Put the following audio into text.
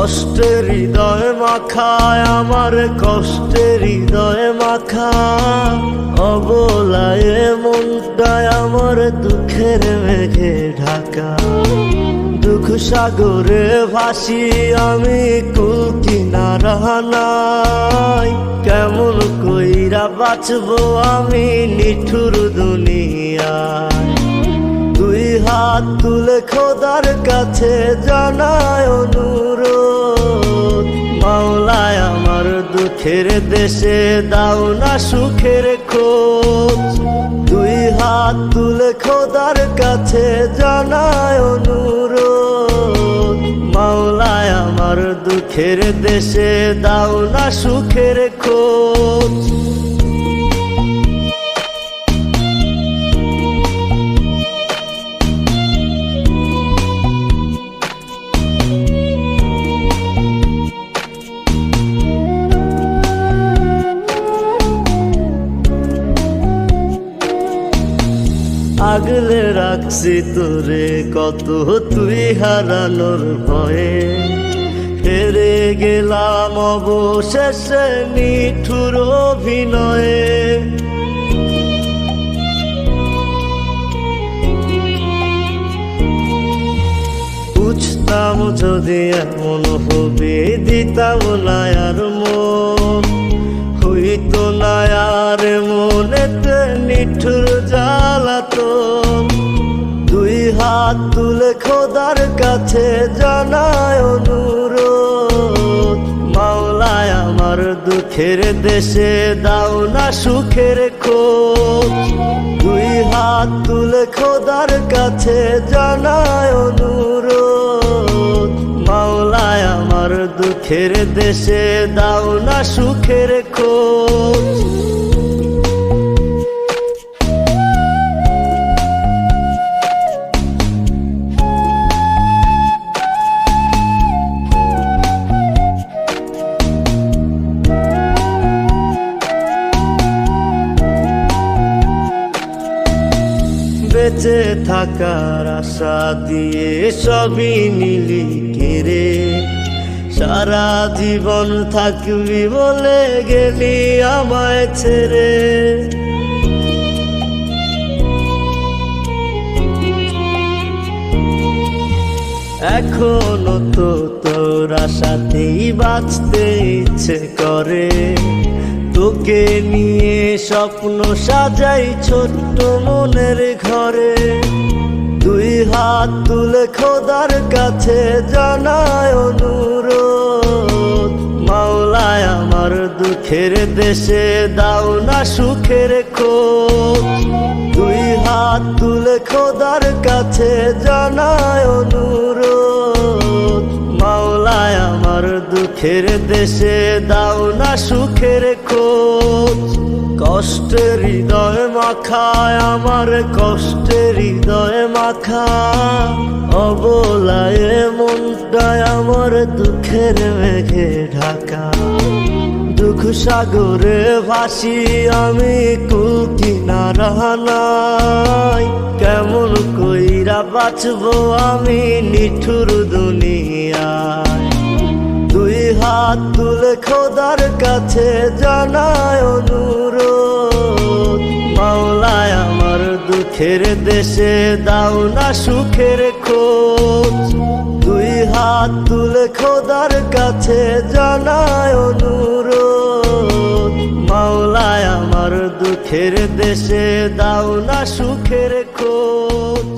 কষ্টের হৃদয় মাখায় আমার, কষ্টের হৃদয় মাখা অবলায় মনটায় আমার দুঃখের মেঘে ঢাকা। দুঃখ সাগরে ভাসি আমি, কুল কিনারা নাই। কেমন কইরা বাঁচবো আমি নিঠুর দুনিয়ায়। দুই হাত তুলে খোদার কাছে জানায় অনুরোধ, মাওলায় আমার দুঃখের দেশে দাও না সুখের খোঁজ। দুই হাত তুলে খোদার কাছে জানায় অনুরোধ, মাওলায় আমার দুঃখের দেশে দাও না সুখের খোঁজ। আগলে রাখছি তোরে কত তুই হারানোর ভয়ে, হেরে গেলাম অবশেষে নিঠুর অভিনয়ে। বুঝতাম যদি এমন হবে দিতাম না আর মন, হইতো না আর মনেতে নিঠুর জ্বালাতন। দুই হাত তুলে খোদার কাছে জানায় অনুরোধ, মাওলায় আমার দুঃখের দেশে দাও না সুখের খোঁজ। দুই হাত তুলে খোদার কাছে জানায় অনুরোধ, মাওলায় আমার দুঃখের দেশে দাও না সুখের খোঁজ। বেঁচে থাকার আশা দিয়ে সবই নিলি কেড়ে, সারা জীবন থাকবি বলে গেলি আমায় ছেড়ে। এখনো তো তোর আশাতেই বাঁচতে ইচ্ছে করে, তোকে নিয়ে স্বপ্ন সাজাই ছোট্ট মনের ঘরে। দুই হাত তুলে খোদার কাছে জানায় অনুরোধ, মাওলায় আমার দুঃখের দেশে দাও না সুখের খোঁজ। দুই হাত তুলে খোদার কাছে জানায় অনুরোধ, মাওলায় আমার দুঃখের দেশে দাও না সুখের খোঁজ। কষ্টের হৃদয় মাখায় আমার, কষ্টের হৃদয় মাখা অবলায় মনটায় আমার দুঃখের মেঘে ঢাকা। দুঃখ সাগরে ভাসি আমি, কুল কিনারা নাই। কেমন কইরা বাঁচবো আমি নিঠুর দুনিয়ায়। দুই হাত তুলে খোদার কাছে জানায় অনুরোধ, মাওলায় আমার দুঃখের দেশে দাও না সুখের খোঁজ। দুই হাত তুলে খোদার কাছে জানায় অনুরোধ, মাওলায় আমার দুঃখের দেশে দাও না সুখের খোঁজ।